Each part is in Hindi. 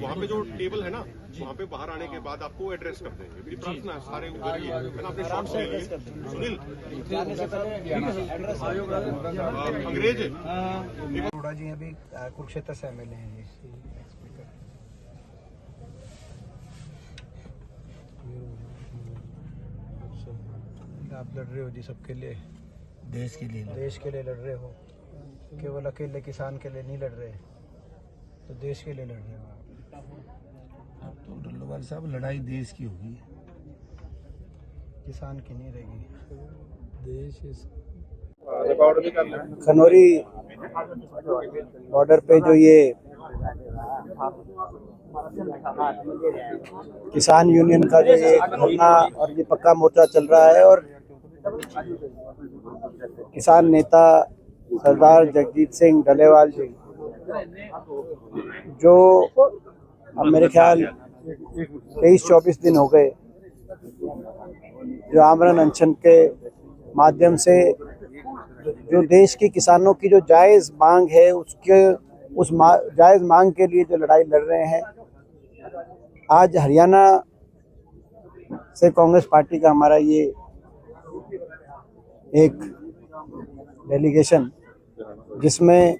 वहाँ पे जो टेबल है ना, वहाँ पे बाहर आने के बाद आपको एड्रेस कर देंगे। मेरी प्रार्थना है सारे उधर ही है, मैंने अपने शॉर्ट्स ले लिए। सुनील अंग्रेज है अरोड़ा जी अभी कुरुक्षेत्र से एमएलए हैं जी। आप लड़ रहे हो जी सबके लिए, देश के लिए लड़ रहे हो, केवल अकेले किसान के लिए नहीं लड़ रहे, तो देश के लिए लड़ रहे हो आप। अब तो डल्लोवाल साहब लड़ाई देश की होगी, किसान की नहीं रहेगी। देश खनौरी बॉर्डर पे जो ये किसान यूनियन का जो ये धरना और ये पक्का मोर्चा चल रहा है, और किसान नेता सरदार जगजीत सिंह डलेवाल जी, जो अब मेरे ख्याल 23-24 दिन हो गए जो आमरण अनशन के माध्यम से जो देश के किसानों की जो जायज़ मांग है उस जायज़ मांग के लिए जो लड़ाई लड़ रहे हैं। आज हरियाणा से कांग्रेस पार्टी का हमारा ये एक डेलीगेशन, जिसमें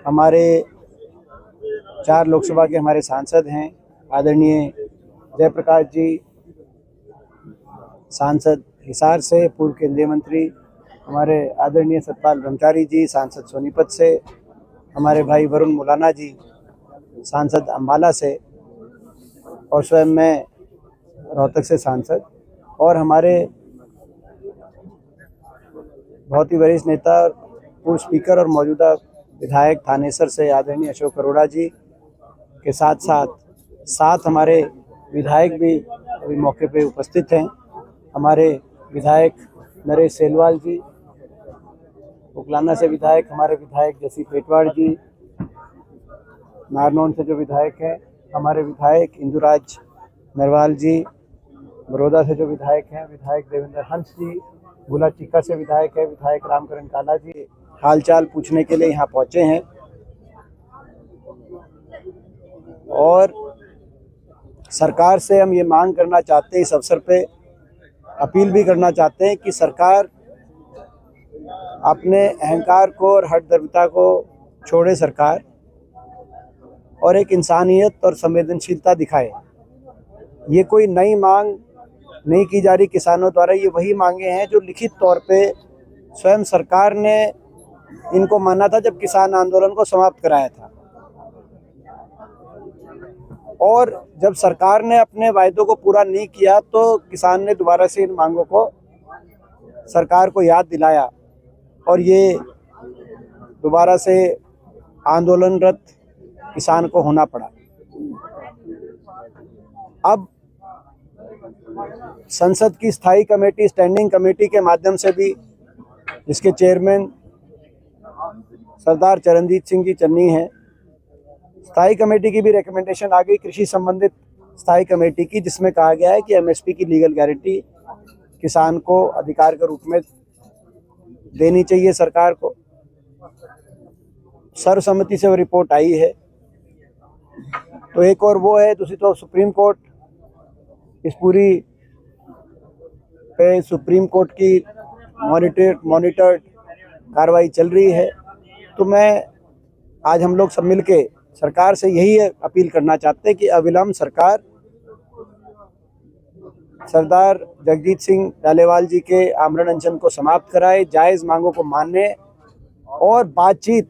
हमारे 4 लोकसभा के हमारे सांसद हैं, आदरणीय जयप्रकाश जी सांसद हिसार से, पूर्व केंद्रीय मंत्री हमारे आदरणीय सतपाल ब्रह्मचारी जी सांसद सोनीपत से, हमारे भाई वरुण मुलाना जी सांसद अम्बाला से, और स्वयं मैं रोहतक से सांसद, और हमारे बहुत ही वरिष्ठ नेता पूर्व स्पीकर और मौजूदा विधायक थानेसर से आदरणीय अशोक अरोड़ा जी के साथ साथ हमारे विधायक भी अभी मौके पे उपस्थित हैं। हमारे विधायक नरेश सेलवाल जी, उकलाना से विधायक हमारे विधायक जसी पेटवाड़ जी, नारनौल से जो विधायक हैं हमारे विधायक इंदुराज नरवाल जी, बड़ौदा से जो विधायक हैं विधायक देवेंद्र हंस जी, बुला चिक्का से विधायक है विधायक रामकरण काला जी, हालचाल पूछने के लिए यहाँ पहुँचे हैं। और सरकार से हम ये मांग करना चाहते हैं, इस अवसर पे अपील भी करना चाहते हैं कि सरकार अपने अहंकार को और हठधर्मिता को छोड़े सरकार, और एक इंसानियत और संवेदनशीलता दिखाए। ये कोई नई मांग नहीं की जा रही किसानों द्वारा, ये वही मांगे हैं जो लिखित तौर पे स्वयं सरकार ने इनको माना था जब किसान आंदोलन को समाप्त कराया था। और जब सरकार ने अपने वायदों को पूरा नहीं किया तो किसान ने दोबारा से इन मांगों को सरकार को याद दिलाया, और ये दोबारा से आंदोलनरत किसान को होना पड़ा। अब संसद की स्थायी कमेटी, स्टैंडिंग कमेटी के माध्यम से भी, जिसके चेयरमैन सरदार चरणजीत सिंह जी चन्नी हैं, स्थायी कमेटी की भी रिकमेंडेशन आ गई, कृषि संबंधित स्थायी कमेटी की, जिसमें कहा गया है कि एमएसपी की लीगल गारंटी किसान को अधिकार के रूप में देनी चाहिए सरकार को। सर्वसम्मति से वो रिपोर्ट आई है। तो एक और वो है, दूसरी तो सुप्रीम कोर्ट, इस पूरी पे सुप्रीम कोर्ट की मॉनिटर्ड कार्रवाई चल रही है। तो मैं आज हम लोग सब मिलके सरकार से यही अपील करना चाहते हैं कि अविलंब सरकार सरदार जगजीत सिंह डलेवाल जी के आमरण अनशन को समाप्त कराए, जायज़ मांगों को मानने और बातचीत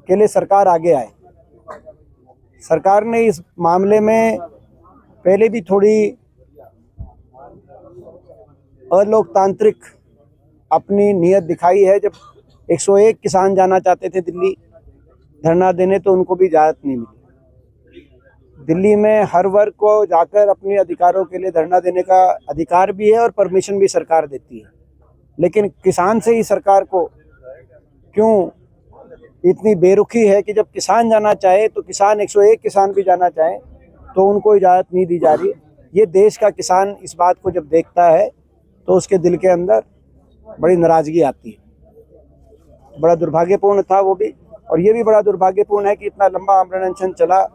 के लिए सरकार आगे आए। सरकार ने इस मामले में पहले भी थोड़ी अलोकतांत्रिक अपनी नीयत दिखाई है। जब 101 किसान जाना चाहते थे दिल्ली धरना देने, तो उनको भी इजाज़त नहीं मिली। दिल्ली में हर वर्ग को जाकर अपने अधिकारों के लिए धरना देने का अधिकार भी है और परमिशन भी सरकार देती है, लेकिन किसान से ही सरकार को क्यों इतनी बेरुखी है कि जब किसान जाना चाहे तो किसान 101 किसान भी जाना चाहे तो उनको इजाज़त नहीं दी जा रही। ये देश का किसान इस बात को जब देखता है तो उसके दिल के अंदर बड़ी नाराज़गी आती है। बड़ा दुर्भाग्यपूर्ण था वो भी और ये भी बड़ा दुर्भाग्यपूर्ण है कि इतना लंबा आमरण अनशन चला,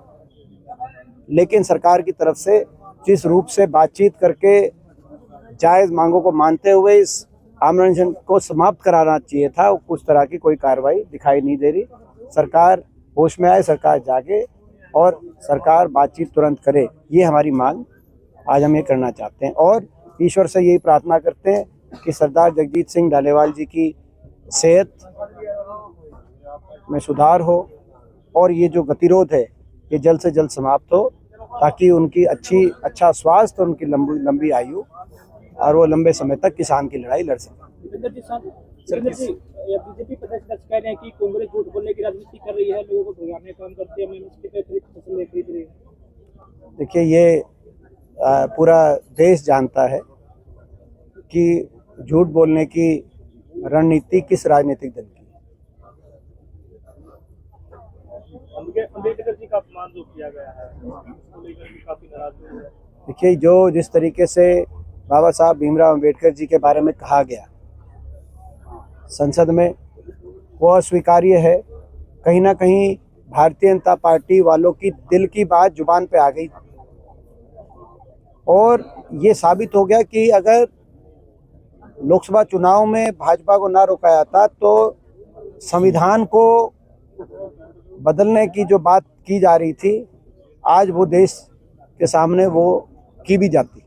लेकिन सरकार की तरफ से जिस रूप से बातचीत करके जायज़ मांगों को मानते हुए इस आमरण अनशन को समाप्त कराना चाहिए था, उस तरह की कोई कार्रवाई दिखाई नहीं दे रही। सरकार होश में आए, सरकार जागे और सरकार बातचीत तुरंत करे, ये हमारी मांग आज हम ये करना चाहते हैं। और ईश्वर से यही प्रार्थना करते हैं कि सरदार जगजीत सिंह डालेवाल जी की सेहत में सुधार हो और ये जो गतिरोध है ये जल्द से जल्द समाप्त हो, ताकि उनकी अच्छा स्वास्थ्य और उनकी लंबी आयु और वो लंबे समय तक किसान की लड़ाई लड़ सकें। बीजेपी प्रदेश कह रहे हैं कि कांग्रेस झूठ बोलने की राजनीति कर रही है, लोगों को भगाने का काम करती है, एमएसपी पे फसलें खरीद रही है। देखिए, ये पूरा देश जानता है कि झूठ बोलने की रणनीति किस राजनीतिक दल की। अम्बेडकर जी का अपमान जो किया गया है उसको लेकर भी काफी नाराज हुए हैं। देखिए, जिस तरीके से बाबा साहब भीमराव अम्बेडकर जी के बारे में कहा गया संसद में, वो अस्वीकार्य है। कहीं ना कहीं भारतीय जनता पार्टी वालों की दिल की बात जुबान पे आ गई और ये साबित हो गया कि अगर लोकसभा चुनाव में भाजपा को ना रोका जाता तो संविधान को बदलने की जो बात की जा रही थी, आज वो देश के सामने वो की भी जाती।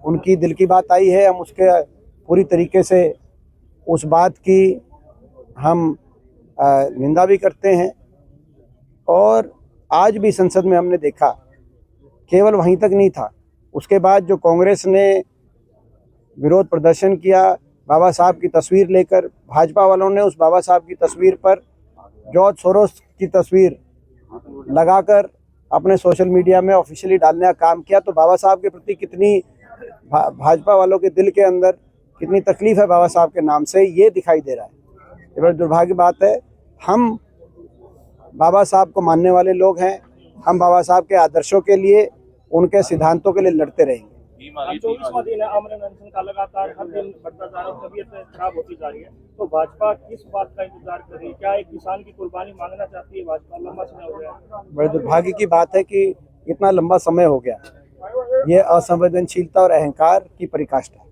उनकी दिल की बात आई है, हम उसके पूरी तरीके से उस बात की हम निंदा भी करते हैं। और आज भी संसद में हमने देखा, केवल वहीं तक नहीं था, उसके बाद जो कांग्रेस ने विरोध प्रदर्शन किया बाबा साहब की तस्वीर लेकर, भाजपा वालों ने उस बाबा साहब की तस्वीर पर जॉर्ज सोरोस की तस्वीर लगाकर अपने सोशल मीडिया में ऑफिशियली डालने का काम किया। तो बाबा साहब के प्रति कितनी भाजपा वालों के दिल के अंदर कितनी तकलीफ है बाबा साहब के नाम से, ये दिखाई दे रहा है। ये बड़ी दुर्भाग्य बात है। हम बाबा साहब को मानने वाले लोग हैं, हम बाबा साहब के आदर्शों के लिए, उनके सिद्धांतों के लिए लड़ते रहेंगे। 24वां दिन है आमरण अनशन का, लगातार हर दिन बढ़ता जा रहा है, तबीयत खराब होती जा रही है, तो भाजपा किस बात का इंतजार कर रही है? क्या एक किसान की कुर्बानी मांगना चाहती है भाजपा? लंबा समय हो गया। बड़े दुर्भाग्य की बात है कि इतना लंबा समय हो गया। ये असंवेदनशीलता और अहंकार की पराकाष्ठा है।